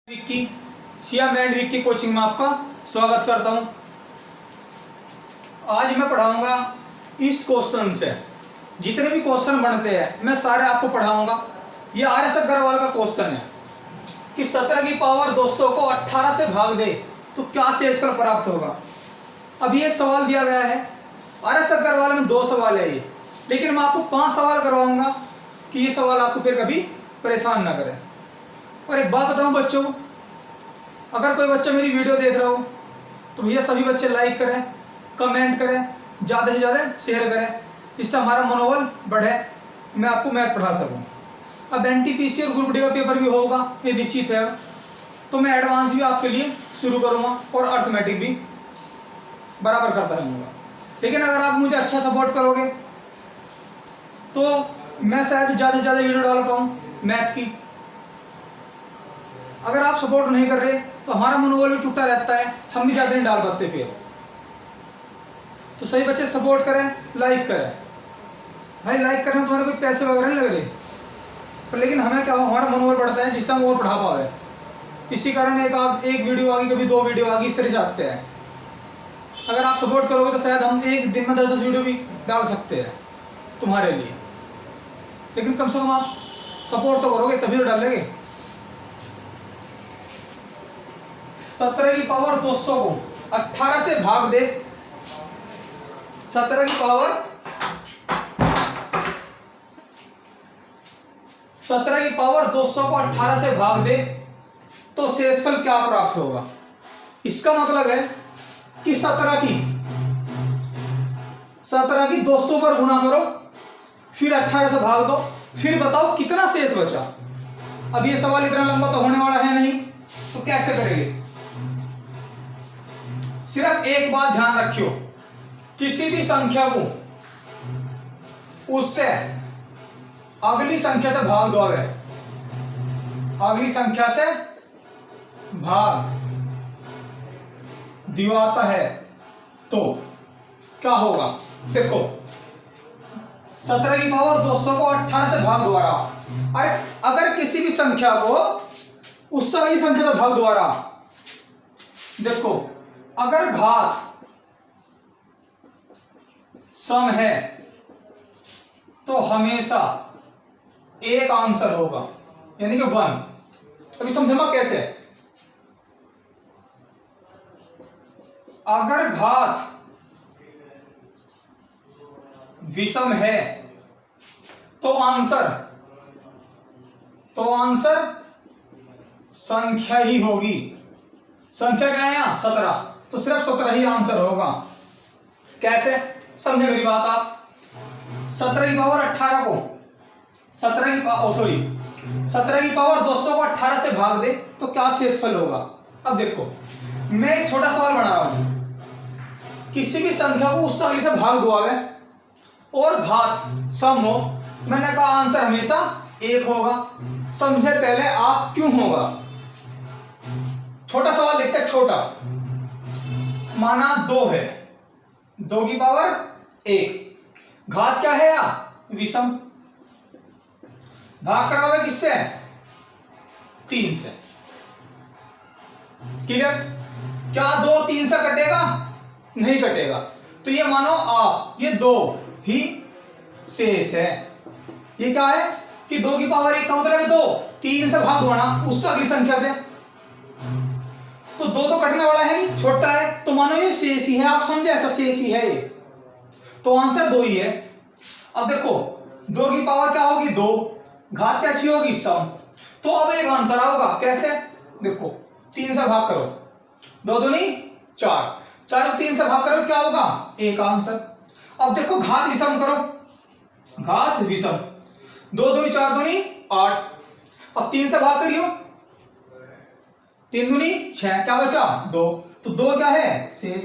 Vicky SIAM and Vicky coaching में आपका स्वागत करता हूं। आज मैं पढ़ाऊंगा इस क्वेश्चन से जितने भी क्वेश्चन बनते हैं मैं सारे आपको पढ़ाऊंगा। ये आर.एस. अग्रवाल का क्वेश्चन है कि 17 की पावर 200 को 18 से भाग दे तो क्या शेषफल प्राप्त होगा। अभी एक सवाल दिया गया है, आर.एस. अग्रवाल में 2 सवाल है ये, लेकिन मैं आपको 5 सवाल करवाऊंगा कि ये सवाल आपको फिर कभी परेशान ना करे। और एक बात बताऊं बच्चों, अगर कोई बच्चा मेरी वीडियो देख रहा हो तो भैया सभी बच्चे लाइक करें, कमेंट करें, ज़्यादा से ज़्यादा शेयर करें, जिससे हमारा मनोबल बढ़े, मैं आपको मैथ पढ़ा सकूं। अब एनटीपीसी और ग्रुप डी का पेपर भी होगा, ये निश्चित है। तो मैं एडवांस भी आपके लिए शुरू करूँगा और अर्थमेटिक भी बराबर करता रहूँगा। लेकिन अगर आप मुझे अच्छा सपोर्ट करोगे तो मैं शायद ज़्यादा से ज़्यादा वीडियो डाल पाऊँ मैथ की। अगर आप सपोर्ट नहीं कर रहे तो हमारा मनोबल भी टूटा रहता है, हम भी ज़्यादा नहीं डाल पाते फिर। तो सही बच्चे सपोर्ट करें, लाइक करें। भाई लाइक करने में तुम्हारे कोई पैसे वगैरह नहीं लग रहे, पर लेकिन हमें क्या हो, हमारा मनोबल बढ़ता है जिससे हम और पढ़ा पाए। इसी कारण एक वीडियो आ गई, कभी 2 वीडियो आ गई, इस तरह से आते हैं। अगर आप सपोर्ट करोगे तो शायद हम एक दिन में 10-10 वीडियो भी डाल सकते हैं तुम्हारे लिए। लेकिन कम से कम आप सपोर्ट तो करोगे तभी तो डालेंगे। 17 की पावर 200 को 18 से भाग दे। 17 की पावर 200 को 18 से भाग दे तो शेषफल क्या प्राप्त होगा। इसका मतलब है कि 17 की 200 पर गुना करो, फिर 18 से भाग दो, फिर बताओ कितना शेष बचा। अब ये सवाल इतना लंबा तो होने वाला है नहीं, तो कैसे करेंगे। सिर्फ एक बात ध्यान रखियो, किसी भी संख्या को उससे अगली संख्या से भाग दो। अगली संख्या से भाग दिवाता है तो क्या होगा। देखो 17 की पावर 200 को 18 से भाग द्वारा, अगर किसी भी संख्या को उससे अगली संख्या से भाग द्वारा, देखो अगर घात सम है तो हमेशा एक आंसर होगा, यानी कि 1। अभी समझना कैसे। अगर घात विषम है तो आंसर संख्या ही होगी। संख्या क्या है यहाँ 17, तो सिर्फ 17 ही आंसर होगा। कैसे समझे मेरी बात आप। 17 की पावर 18 को 17 की पावर 200 को 18 से भाग दे तो क्या शेषफल होगा। अब देखो मैं एक छोटा सवाल बना रहा हूं, किसी भी संख्या को उससे अगली से भाग दो और घात सम हो, मैंने कहा आंसर हमेशा 1 होगा। समझे पहले आप क्यों होगा। छोटा सवाल देखते हैं, छोटा। माना 2 है, 2 की पावर 1, घात क्या है यार विषम, भाग करवाओगे किससे 3 से। क्लियर। क्या 2 3 से कटेगा, नहीं कटेगा। तो ये मानो आप ये 2 ही शेष है। ये क्या है कि 2 की पावर 1 का मतलब है 2, 3 से भाग होना उससे अगली संख्या से, तो 2 तो कटने वाला है नहीं, छोटा है, तो मानो ये शेष ही है। आप समझे, ऐसा शेष ही है ये, तो आंसर 2 ही है। अब देखो 2 की पावर क्या होगी 2, घात कैसी होगी सम, तो अब एक आंसर आओगा। कैसे देखो 3 से भाग करो, 2 दूनी 4, 4 को 3 से भाग करो क्या होगा 1 आंसर। अब देखो घात विषम करो, घात विषम, 2 दूनी 4 दूनी 8, अब 3 से भाग करियो, 3 दूनी 6, क्या बचा 2, तो 2 क्या है शेष।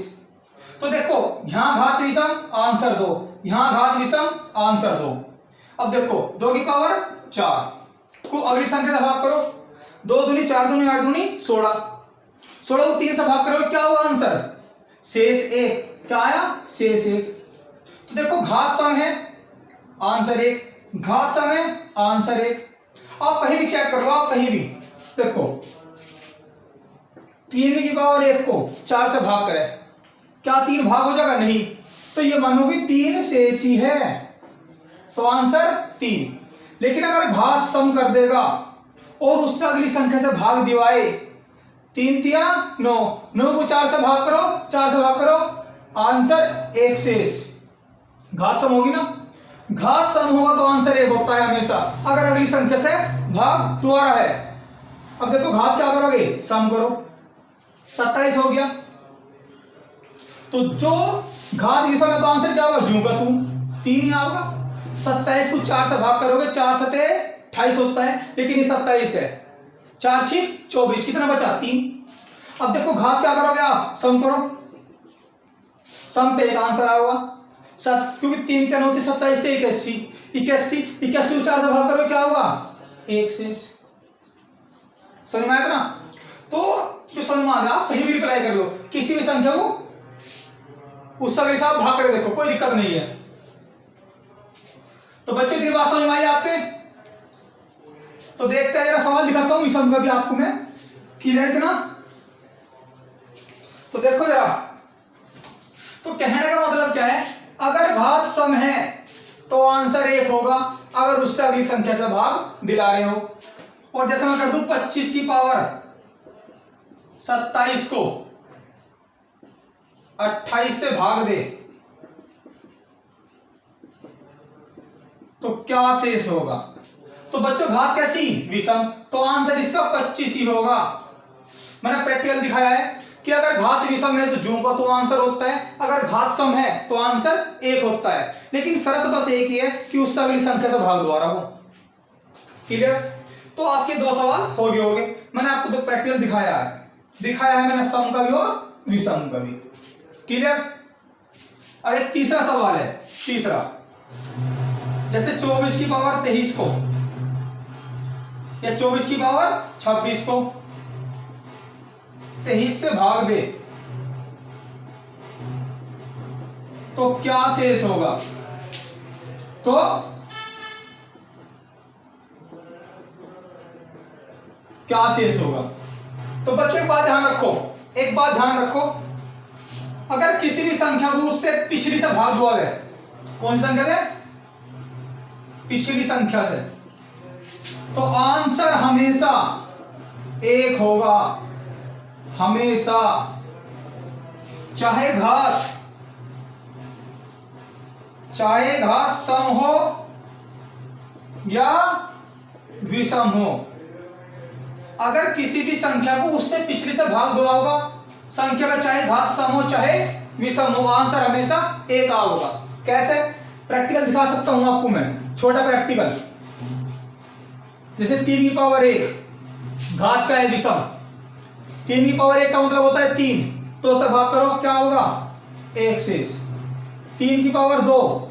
तो देखो यहां घात विषम आंसर 2, यहां घात विषम आंसर 2। अब देखो 2 की पावर 4 को अगली संख्या से भाग करो, 2 दूनी 4 दूनी 8 दूनी 16, 16 को 3 से भाग करो क्या होगा आंसर शेष 1, क्या आया शेष 1। तो देखो घात सम है आंसर 1, घात सम है आंसर 1। आप कहीं भी चेक कर लो, आप कहीं भी देखो 3 की पावर 1 को 4 से भाग करे, क्या 3 भाग हो जाएगा? नहीं। तो ये मानो कि 3 शेष ही है, तो आंसर 3। लेकिन अगर घात सम कर देगा और उससे अगली संख्या से भाग दिवाए, 3 तिया 9, 9 को 4 से भाग करो, 4 से भाग करो, आंसर 1 शेष। घात सम होगी ना, घात सम होगा तो आंसर 1 होता है हमेशा, अगर अगली संख्या से भाग द्वारा है। अब देखो घात क्या करोगे, सम करो, 27 हो गया। तो जो घात विषम है तो आंसर क्या होगा, जूगा तू 3 ही होगा। 27 को 4 से भाग करोगे, 4 सते 28 होता है, लेकिन ये 27 है, 4 6 24, कितना बचा 3। अब देखो घात क्या करोगे आप, सम करो, सम पे एक आंसर आएगा, क्योंकि 3 क्या होती 27 थे 81, 81 को 4 से भाग करोगे क्या होगा, 1 शेष। समझ में आया था ना। तो जो समझ में आ गया, आप कहीं भी रिप्लाई कर लो, किसी भी संख्या को उस संख्या के साथ भाग करके देखो, कोई दिक्कत नहीं है। तो बच्चों की बात समझ में आई आपके? तो देखते हैं, जरा सवाल दिखाता हूं विषम का भी आपको मैं, क्लियर इतना। तो देखो जरा, तो कहने का मतलब क्या है, अगर घात सम है तो आंसर 1 होगा, अगर उससे अगली संख्या से भाग दिला रहे हो। और जैसे मैं कर दूं 25 की पावर 27 को 28 से भाग दे, तो क्या शेष होगा? तो बच्चों घात कैसी, विषम, तो आंसर इसका 25 ही होगा। मैंने प्रैक्टिकल दिखाया है कि अगर घात विषम है तो जूं का तो आंसर होता है, अगर घात सम है तो आंसर 1 होता है, लेकिन शर्त बस एक ही है कि उससे अगली संख्या से भाग द्वारा हो। क्लियर? तो आपके 2 सवाल हो गए होंगे। मैंने आपको 2 प्रैक्टिकल दिखाया है मैंने, सम का भी और विषम का भी। क्लियर? अब एक तीसरा सवाल है, तीसरा, जैसे 24 की पावर 23 को या 24 की पावर 26 को 23 से भाग दे, तो क्या शेष होगा? तो क्या शेष होगा? तो बच्चों एक बात ध्यान रखो, अगर किसी भी संख्या को उससे पिछली से भाग हुआ है, कौन सी संख्या है, पिछली संख्या से, तो आंसर हमेशा 1 होगा, हमेशा, चाहे घात सम हो या विषम हो। अगर किसी भी संख्या को उससे पिछली से भाग दो होगा, संख्या का चाहे घात सम हो चाहे विषम हो, आंसर हमेशा 1 होगा। कैसे? प्रैक्टिकल दिखा सकता हूं आपको मैं, छोटा प्रैक्टिकल। जैसे 3 की पावर 1 घात का है विषम, 3 की पावर 1 का मतलब होता है 3, तो से भाग करो क्या होगा, 1 शेष। 3 की पावर 2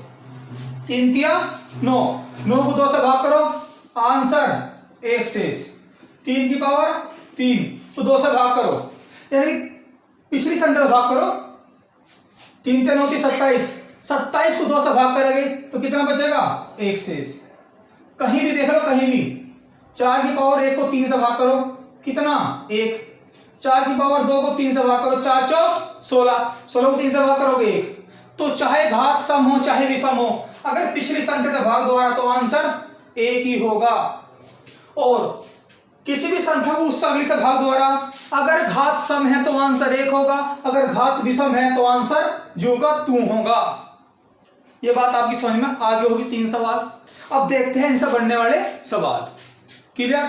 3 तिया 9, 9 को 2 से भाग करो, आंसर 1 शेष। 3 की पावर 3 तो 2 से भाग करो, यानी पिछली संख्या से भाग करो, 3 3 9 27, 27 को 2 से भाग करोगे तो कितना बचेगा, 1 शेष। कहीं भी देख लो, कहीं भी 4 की पावर 1 को 3 से भाग करो, कितना, 1। 4 की पावर 2 को 3 से भाग करो, 4 4 16, 16 को 3 से भाग करोगे 1। तो चाहे घात सम हो चाहे विषम हो, अगर पिछली संख्या से भाग द्वारा तो आंसर 1 ही होगा। और किसी भी संख्या को उससे अगली से भाग द्वारा, अगर घात सम है तो आंसर 1 होगा, अगर घात विषम है तो आंसर जो का तू होगा। ये बात आपकी समझ में आगे होगी। 3 सवाल। अब देखते हैं इनसे बनने वाले सवाल। क्लियर?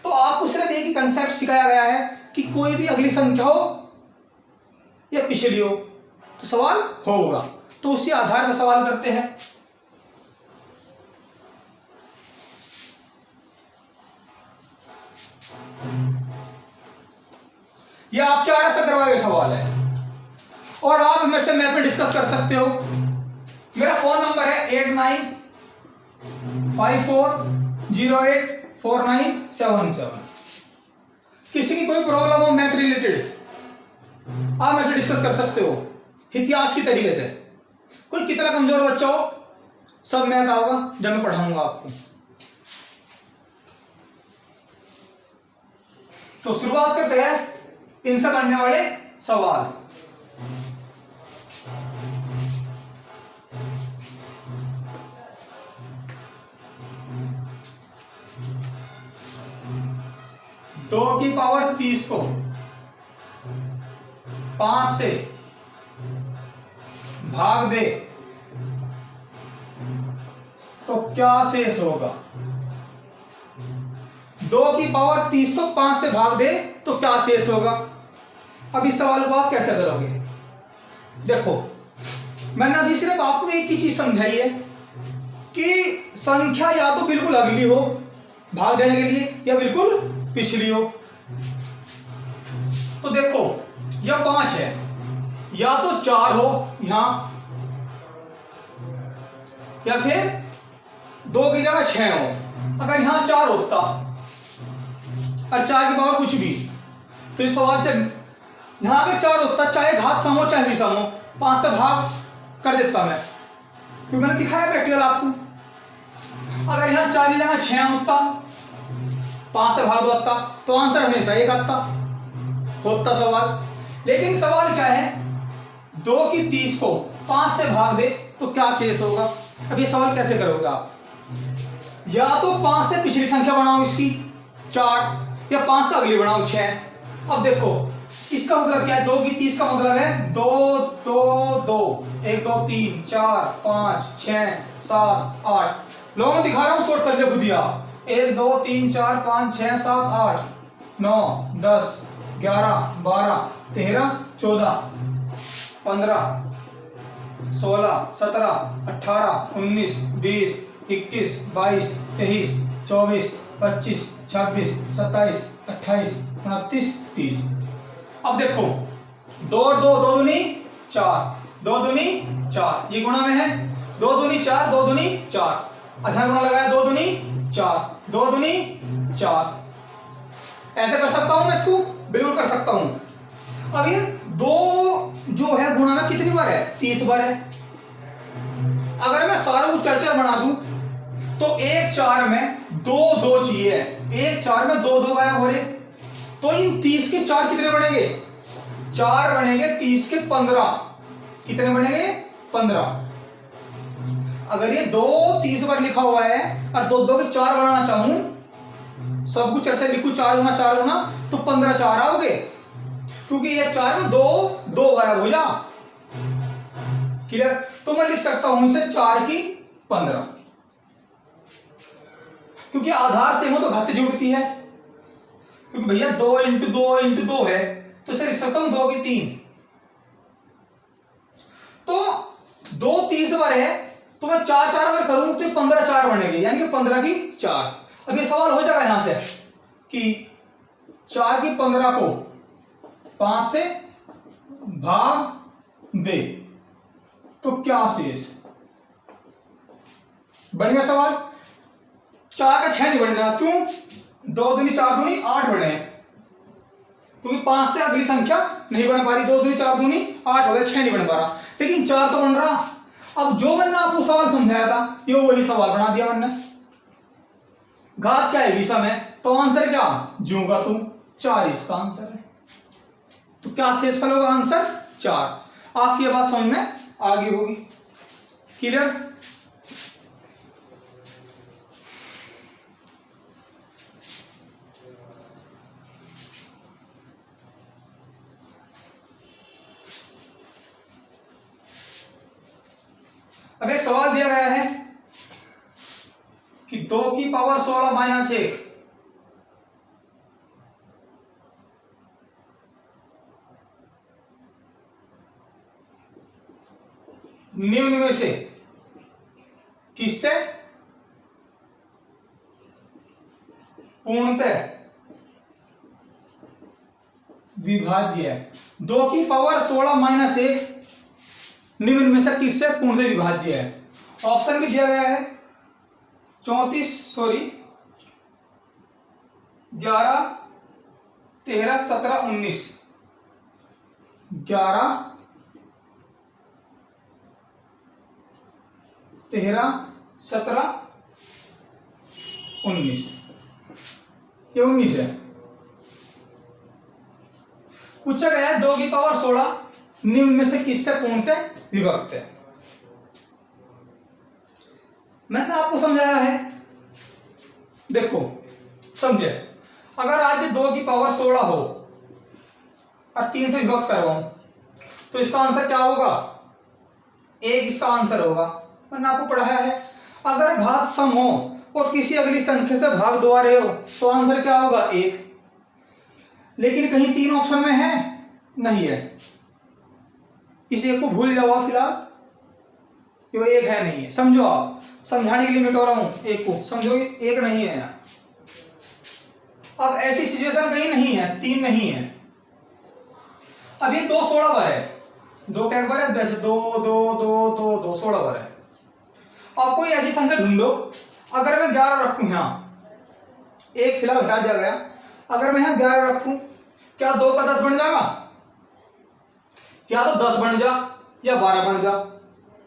तो आपको सिर्फ एक ही कंसेप्ट सिखाया गया है कि कोई भी अगली संख्या हो या पिछली हो तो सवाल होगा, तो उसी आधार पर सवाल करते हैं। यह आपके आर से करवाए गए सवाल है और आप मेरे से मैथ में डिस्कस कर सकते हो। मेरा फोन नंबर है 8954084977। किसी की कोई प्रॉब्लम हो मैथ रिलेटेड, आप मेरे से डिस्कस कर सकते हो इतिहास की तरीके से। कोई कितना कमजोर बच्चा हो, सब मैथ आओगा जब मैं पढ़ाऊंगा आपको। तो शुरुआत करते हैं इनसे करने वाले सवाल। दो की पावर 30 को 5 से भाग दे तो क्या शेष होगा। 2 की पावर 30 को 5 से भाग दे तो क्या शेष होगा। अब इस सवाल को आप कैसे करोगे। देखो मैंने अभी सिर्फ आपको एक ही चीज समझाई है कि संख्या या तो बिल्कुल अगली हो भाग देने के लिए या बिल्कुल पिछली हो। तो देखो यह 5 है, या तो 4 हो यहां, या फिर 2 की जगह 6 हो। अगर यहां 4 होता और 4 की पावर कुछ भी, तो इस सवाल से यहां अगर 4 होता, चाहे घात सम हो चाहे विषम हो, 5 से भाग कर देता मैं, क्योंकि मैंने दिखाया प्रैक्टिकल आपको। अगर यहां 4 की जगह 6 होता, 5 से भाग होता, तो आंसर हमेशा एक आता होता सवाल। लेकिन सवाल क्या है, 2 की 30 को 5 से भाग दे तो क्या शेष होगा। अब ये सवाल कैसे करोगे आप, या तो 5 से पिछली संख्या बनाओ इसकी 4, या 5 से अगली बनाओ 6। अब देखो इसका मतलब क्या है, 2 की 30 का मतलब है 2 2 2 1 2 3 4 5 6 7 8। लोगों दिखा रहा हूं, शॉर्ट कर ले खुद ही आप। 1 2 3 4 5 6 7 8 9 10 11 12 13 14 15 16 17 18 19 20 21 22 23 24 25 26 27 28 29 30। अब देखो 2 2 2 दूनी 4, 2 दूनी 4, ये गुणा में है। 2 दूनी 4, 2 दूनी 4, अधा गुणा लगाया 2 दूनी 4, 2 दूनी 4। ऐसे कर सकता हूं मैं इसको, बिल्कुल कर सकता हूं। अब ये 2 जो है गुणा में कितनी बार है, 30 बार है। अगर मैं सारा को 4 बना दूं तो 1 4 में 2 2 चाहिए, 1 4 में 2 2 गायब हो रहे, तो इन 30 के 4 कितने बनेंगे, 4 बनेंगे 30 के 15, कितने बनेंगे 15। अगर ये 2 30 बार लिखा हुआ है और 2 2 के 4 बनाना चाहूं, सब कुछ चर्चा लिखूं 4 गुना तो 15 4 आओगे, क्योंकि 1 4 में 2 2 गायब हो जा। क्लियर। तो मैं लिख सकता हूं इसे 4 की 15, क्योंकि आधार सेम हो तो घात जुड़ती है, क्योंकि भैया 2 × 2 × 2 है, तो इसे लिख सकता हूं 2 की 3। तो 2 30 बार है, तो मैं 4 4 अगर करूं तो 15 4 बनेंगे, यानी कि 15 की 4। अब ये सवाल हो जाएगा यहां से कि 4 की 15 को 5 से भाग दे तो क्या शेष। बढ़ गया सवाल। 4 का 6 नहीं बढ़ना, क्यों, 2 दूनी 4 दूनी 8 बढ़े, क्योंकि 5 से अगली संख्या नहीं बन पा रही। 2 दूनी 4 दूनी 8 हो गया, 6 नहीं बन पा रहा, लेकिन 4 तो बन रहा। अब जो मैंने आपको सवाल समझाया था ये वही सवाल बना दिया मैंने। घात क्या है, विषम है, तो आंसर क्या, जूंगा तू 4 इसका आंसर है। तो क्या शेषफल होगा, आंसर 4। आपकी ये बात समझ में आगे होगी। क्लियर। अब एक सवाल दिया गया है कि 2 की पावर 16 माइनस 1 निम्न में से किससे पूर्णतः विभाज्य है। 2 की पावर 16 माइनस 1 निम्न में से किससे पूर्णतः विभाज्य है। ऑप्शन भी दिया गया है 11 13 17 19। 11 13 17 19, ये 19 है। पूछा गया है 2 की पावर 16 निम्न में से किससे पूर्णतः विभक्त है। मैंने आपको समझाया है, देखो समझे, अगर आज 2 की पावर 16 हो और 3 से विभक्त करवाऊं तो इसका आंसर क्या होगा, 1 इसका आंसर होगा। मैंने आपको पढ़ाया है अगर घात सम हो और किसी अगली संख्या से भाग दो रहे हो तो आंसर क्या होगा 1। लेकिन कहीं 3 ऑप्शन में है नहीं है, इस एक को भूल जाओ फिलहाल, जो 1 है नहीं है। समझो, आप समझाने के लिए मैं कह रहा हूं, 1 को समझोगे 1 नहीं है यहाँ। अब ऐसी सिचुएशन कहीं नहीं है, 3 नहीं है। अब ये 2 16 बार है, 2 क्या बार है, 10 2 2 2 2 2 16 बार है। अब कोई ऐसी संख्या ढूंढो, अगर मैं 11 रखूं यहाँ, 1 फिलहाल हटा दिया गया, अगर मैं यहाँ 11 रखूं क्या 2 का 10 बन जाएगा, या तो 10 बन जा या 12 बन जा।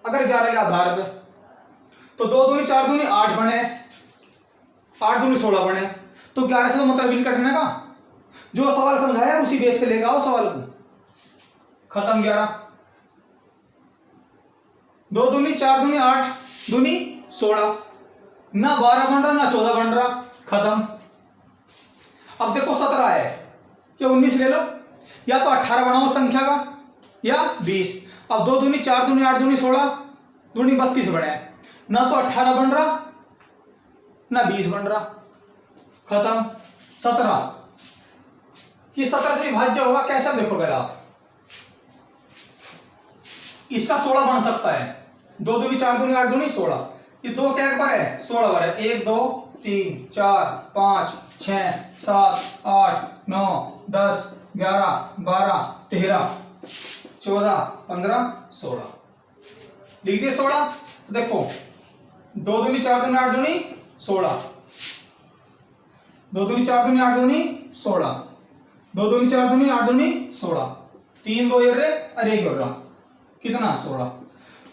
अगर 11 के आधार पे तो 2 दूनी 4 दूनी 8 बने, 8 दूनी 16 बने, तो 11 से तो मतलब नहीं कटने का। जो सवाल समझाया उसी बेस पे लेगा वो सवाल को, खत्म। 11 2 दूनी 4 दूनी 8 दूनी 16, ना 12 बन रहा ना 14 बन रहा, खत्म। अब देखो 17 है, क्या 19 ले लो, या तो 18 बनाओ संख्या का या 20। अब 2 दूनी 4 दूनी 8 दूनी 16 दूनी 32 बने, ना तो 18 बन रहा ना 20 बन रहा, खत्म। 17, ये 17 से विभाज्य होगा कैसे, देखो पहले आप, इसका 16 बन सकता है, 2 दूनी 4 दूनी 8 दूनी 16, ये 2 क्या पर है 16 बार है, 1 2 3 4 5 6 7 8 9 10 11 12 13 14 15 16, लिख दिए 16। तो देखो 2 दूनी 4 दूनी 8 दूनी 16, 2 दूनी 4 दूनी 8 दूनी 16, 2 दूनी 4 दूनी 8 दूनी 16, 3 2 ये अरे एक रहा कितना 16,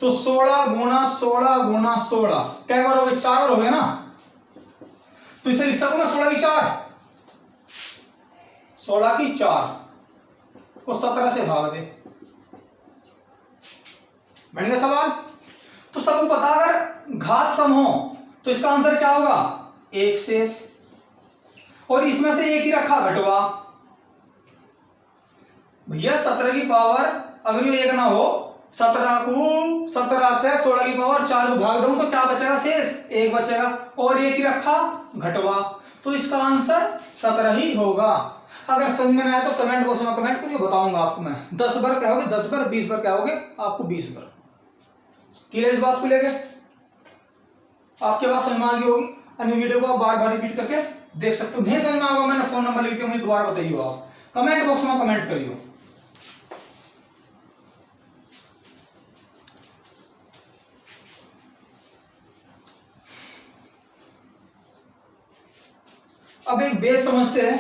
तो 16 गुणा 16 गुणा 16 क्या बार हो गए, 4 बार हो गए ना, तो इसे लिख सकूं मैं 16 की 4, 16 की 4 को 17 से भाग दे, बन गया सवाल। तो सबको पता अगर घात सम हो तो इसका आंसर क्या होगा 1 शेष, और इसमें से एक ही रखा घटवा। भैया 17 की पावर अगर ये 1 ना हो, 17 को 17 से 16 की पावर 4 को भाग दूं तो क्या बचेगा शेष, 1 बचेगा, और एक ही रखा घटवा, तो इसका आंसर 17 ही होगा। अगर समझ में आया तो कमेंट बॉक्स में कमेंट करिए, बताऊंगा आपको मैं। 10 बार क्या होगे 10 बार, 20 बार क्या होगे आपको 20 बार। क्लियर इस बात को लेके आपके पास समझ में आ गई होगी। अन्य वीडियो को आप बार बार रिपीट करके देख सकते हो। नहीं समझ में आएगा मैंने फोन नंबर लिख दिया, मुझे दोबारा बताइए, आप कमेंट बॉक्स में कमेंट करिए। अब एक बेस समझते हैं,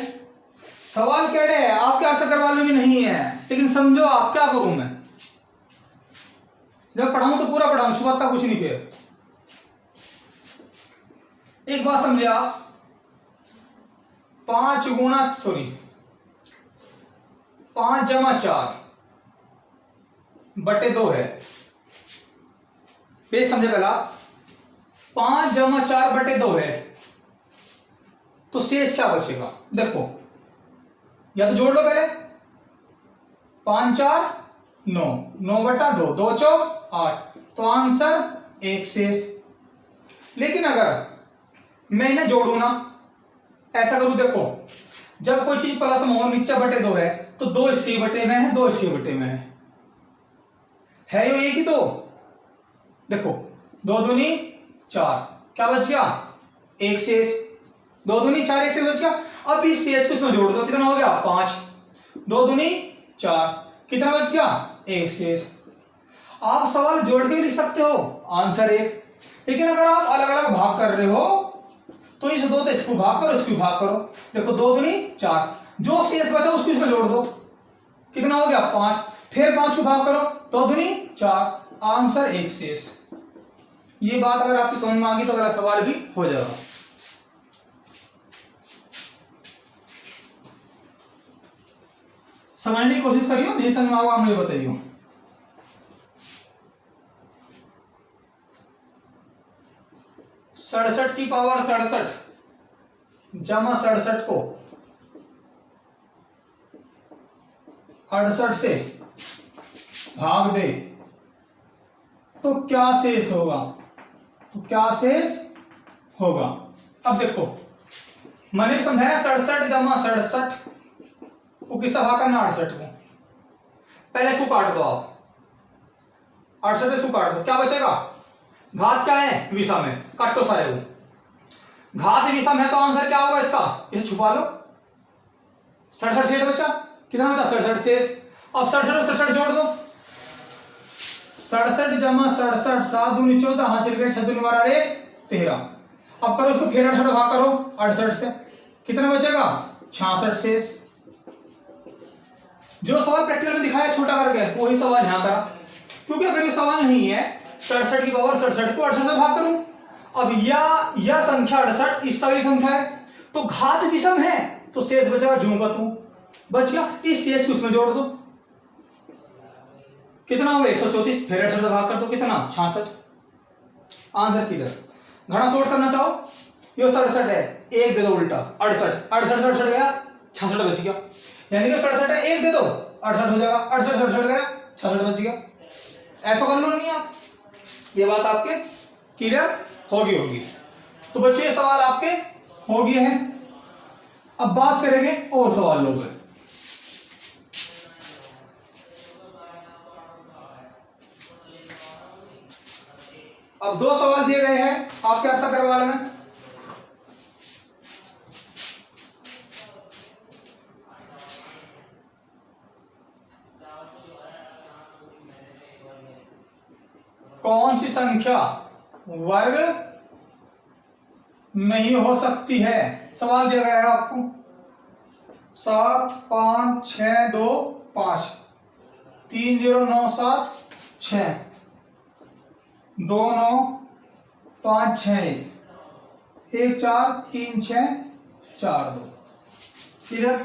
सवाल क्या है आपके आंसर करवा में भी नहीं है, लेकिन समझो आप क्या करूं मैं, जब पढ़ाऊं तो पूरा पढ़ाऊं, छुपाता कुछ नहीं। फिर एक बात समझे आप, 5 जमा 4 बटे 2 है, बेस समझे पहला, 5 जमा 4 बटे 2 है, तो शेष क्या बचेगा, देखो या तो जोड़ लो पहले, 5 4 9 9 बटा 2 2 चौक 8, तो आंसर 1 शेष। लेकिन अगर मैं इन्हें जोड़ू ना, ऐसा करूं, देखो जब कोई चीज प्लस में हो, नीचे बटे 2 है तो 2 इसके बटे में है, 2 इसके बटे में है यो एक ही 2, देखो 2 दूनी 4 क्या बच गया 1 शेष, 2 दूनी 4 1 शेष बच गया। अब इस शेष को इसमें जोड़ दो, कितना हो गया 5, 2 दूनी 4 कितना बच गया 1 शेष। आप सवाल जोड़ के भी लिख सकते हो, आंसर 1। लेकिन अगर आप अलग अलग भाग कर रहे हो तो इस 2 से इसको भाग करो, इसको भाग करो, देखो 2 दूनी 4, जो शेष बचा उसको इसमें जोड़ दो, कितना हो गया 5, फिर 5 को भाग करो, 2 दूनी 4, आंसर 1 शेष। ये बात अगर आपकी समझ में आ गई तो अगला सवाल भी हो जाएगा। समझने की कोशिश करियो, नहीं समझ में आओगा मुझे बताइयो। सड़सठ की पावर 67 जमा 67 को 68 से भाग दे तो क्या शेष होगा? तो क्या शेष होगा? अब देखो मैंने समझाया 67 जमा 67 को किससे भाग करना 68 को। पहले सु काट दो आप, 68 से सु काट दो, क्या बचेगा? घात क्या है विषम है, काटो सारे को। घात विषम है तो आंसर क्या होगा इसका? इसे छुपा लो। 67 शेष बचा, कितना बचा? 67 शेष। अब 67 और 67 जोड़ दो, 67 जमा 67 7 दूनी 14 हासिल गए 6 दूनी 12 13। अब करो इसको फिर 68 भाग करो 68 से, कितना बचेगा? 66 शेष। जो सवाल प्रैक्टिकल में दिखाया छोटा करके वही सवाल यहां करा, क्योंकि अगर ये सवाल नहीं है 67 की पावर 67 को 68 से भाग करूं, अब यह संख्या 68 इस वाली संख्या है तो घात विषम है तो शेष बचेगा जूं का तू बच गया। इस शेष को उसमें जोड़ दो, कितना होगा? 134। फिर 68 से भाग कर दो, कितना? 66। आंसर किधर? घड़ा शॉर्ट करना चाहो, ये 67 है, एक दे दो उल्टा 68 68 68 गया 66 बच गया, यानी कि 67 है एक दे दो 68 हो जाएगा, 68 68 गया 66 बच गया। ऐसा कर लो नहीं आप, ये बात आपके क्लियर होगी। तो बच्चों ये सवाल आपके हो गए हैं। अब बात करेंगे और सवालों पर। अब 2 सवाल दिए गए हैं, आपके ऐसा करवा लेना। कौन सी संख्या वर्ग नहीं हो सकती है? सवाल दिया गया है आपको 7 5 6 2 5 3 0 9 7 6 2 9 5 6 1 4 3 6 4 2। क्लियर?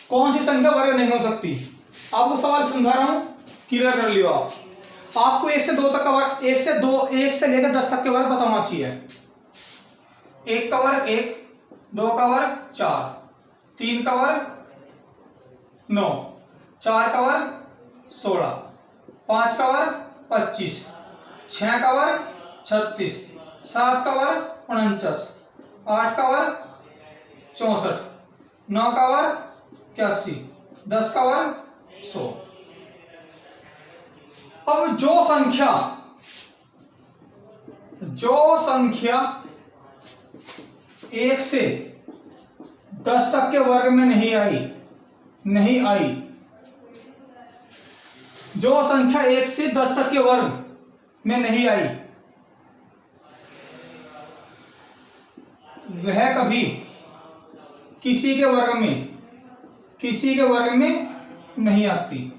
कौन सी संख्या वर्ग नहीं हो सकती? आपको सवाल समझा रहा हूं, क्लियर कर लियो आप। आपको 1 से 2 तक का वर्ग, 1 से लेकर 10 तक के वर्ग बताना चाहिए। 1 का वर्ग 1, 2 का वर्ग 4, 3 का वर्ग 9, 4 का वर्ग 16, 5 का वर्ग 25, 6 का वर्ग 36, 7 का वर्ग 49, 8 का वर्ग 64, 9 का वर्ग 81, 10 का वर्ग 100। अब जो संख्या 1 से 10 तक के वर्ग में नहीं आई, जो संख्या 1 से 10 तक के वर्ग में नहीं आई, वह कभी किसी के वर्ग में नहीं आती।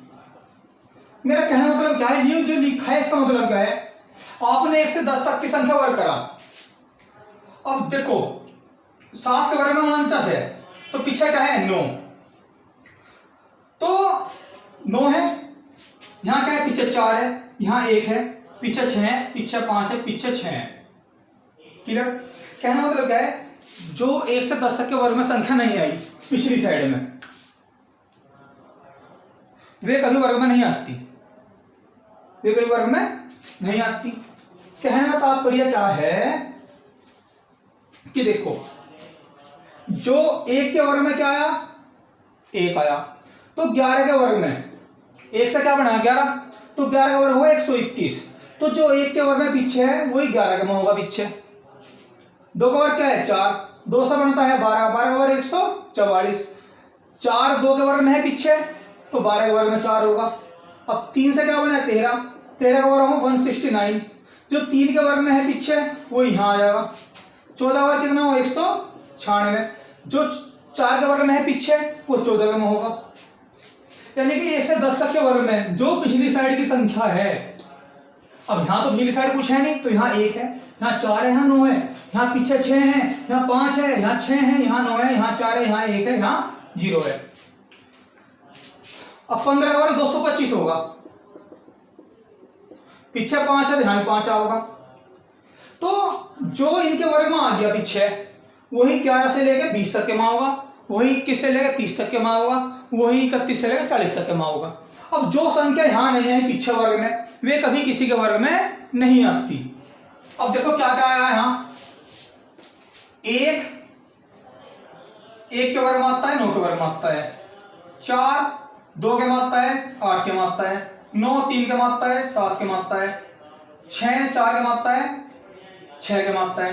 मेरा कहने का मतलब क्या है? ये जो लिखा है इसका मतलब क्या है? आपने 1 से 10 तक की संख्या वर्ग करा, अब देखो 7 के वर्ग में 49 है तो पीछे क्या है? 9, तो 9 है, यहां क्या है? पीछे 4 है, यहां 1 है, पीछे 6 है, पीछे 5 है, पीछे 6 है। क्लियर? कहने का मतलब क्या है? जो 1 से 10 तक के वर्ग में संख्या नहीं आई पिछली साइड में, वे कभी वर्ग में नहीं आती। कहने का तात्पर्य क्या है कि देखो जो 1 के वर्ग में क्या आया? 1 आया, तो 11 के वर्ग में 1 से क्या बना? 11, तो 11 का वर्ग हुआ 121, तो जो 1 के वर्ग में पीछे है वही 11 का होगा पीछे। 2 का वर्ग क्या है? 4, 2 से बनता है 12, 12 का वर्ग 144, 4 2 के वर्ग में है पीछे तो 12 के वर्ग में 4 होगा। अब 3 से क्या बना है? 13, 13 का वर्ग हो 169, जो 3 के वर्ग में है पीछे वो यहाँ आ जाएगा। 14 वर्ग कितना हो? 196, जो 4 के वर्ग में है पीछे वो 14 में होगा। यानी कि 1 से 10 तक के वर्ग में जो पिछली साइड की संख्या है, अब यहाँ तो पिछली साइड कुछ है नहीं, तो यहाँ 1 है, यहाँ 4 है, यहाँ 9 है, यहाँ पीछे 6 है, यहाँ 5 है, यहाँ 6 है, यहाँ 9 है, यहाँ 4 है, यहाँ 1 है, यहाँ 0 है। अब 15 का वर्ग 225 होगा, पीछे 5 है, ध्यान 5 होगा। तो जो इनके वर्ग में आ गया पीछे, वही 11 से लेकर 20 तक के माँ होगा, वही 21 से लेकर 30 तक के माँ होगा, वही 31 से लेकर 40 तक के माँ होगा। अब जो संख्या यहाँ नहीं है पीछे वर्ग में, वे कभी किसी के वर्ग में नहीं आती। अब देखो क्या क्या आया यहाँ, एक के वर्ग में आता है, 9 के वर्ग में आता है, 4 2 के में आता है, 8 के में आता है, 9 3 के में आता है, 7 के में आता है, 6 4 के में आता है, 6 के में आता है,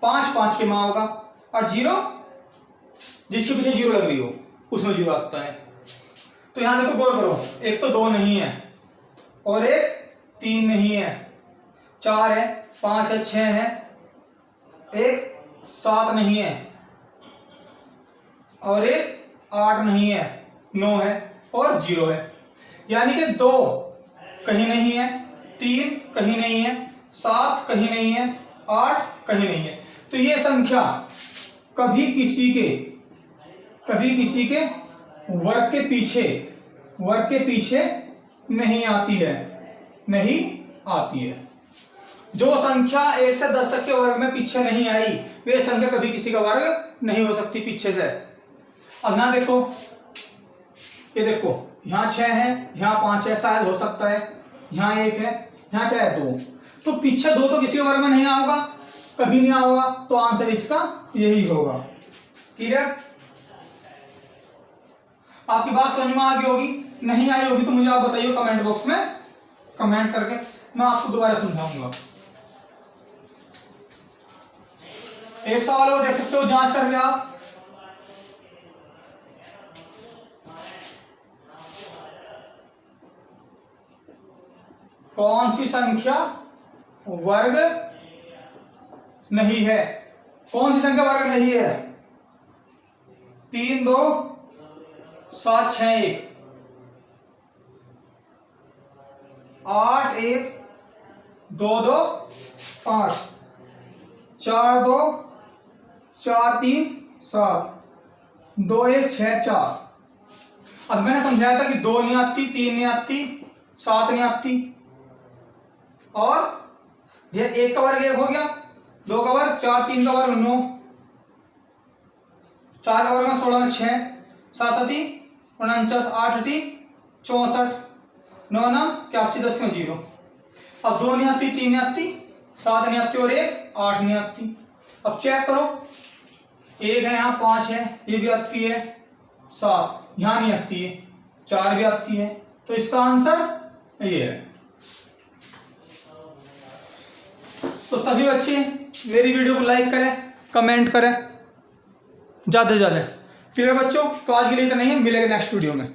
5 5 के में होगा, और 0 जिसके पीछे 0 लग रही हो उसमें 0 आता है। तो यहां देखो गौर करो, एक तो 2 नहीं है, और एक 3 नहीं है, 4 है, 5 है, 6 है, एक 7 नहीं है, और एक 8 नहीं है, 9 है, और 0 है। यानी कि 2 कहीं नहीं है, 3 कहीं नहीं है, 7 कहीं नहीं है, 8 कहीं नहीं है। तो ये संख्या कभी किसी के वर्ग के पीछे नहीं आती है। जो संख्या 1 से 10 तक के वर्ग में पीछे नहीं आई, वे संख्या कभी किसी का वर्ग नहीं हो सकती पीछे से। अब यहां देखो, ये देखो यहाँ 6 है, यहाँ 5 है, शायद हो सकता है, यहाँ 1 है, यहाँ क्या है 2, तो पीछे 2 तो किसी के वर्ग में नहीं आएगा, कभी नहीं आएगा, तो आंसर इसका यही होगा। क्लियर? आपकी बात समझ में आ गई होगी, नहीं आई होगी तो मुझे आप बताइए कमेंट बॉक्स में कमेंट करके, मैं आपको दोबारा समझाऊंगा। एक सवाल और देख सकते हो, जांच करके आप। कौन सी संख्या वर्ग नहीं है? कौन सी संख्या वर्ग नहीं है? 3 2 7 6 1, 8 1 2 2 5, 4 2 4 3 7, 2 1 6 4। अब मैंने समझाया था कि 2 नहीं आती, 3 नहीं आती, 7 नहीं आती, और ये 1 का वर्ग 1 हो गया, 2 का वर्ग 4, 3 का वर्ग 9, 4 का वर्ग 16 में 6, 7 7 49, 8 64, 9 9 81, 10 में 0। अब 2 नहीं आती, 3 नहीं आती, 7 नहीं आती, और 1 8 नहीं आती। अब चेक करो, 1 है, यहाँ 5 है, ये भी आती है, 7 यहाँ नहीं आती है, 4 भी आती है, तो इसका आंसर ये है। तो सभी बच्चे मेरी वीडियो को लाइक करें, कमेंट करें ज़्यादा से ज़्यादा। ठीक है बच्चों, तो आज के लिए इतना ही है, मिलेंगे नेक्स्ट वीडियो में।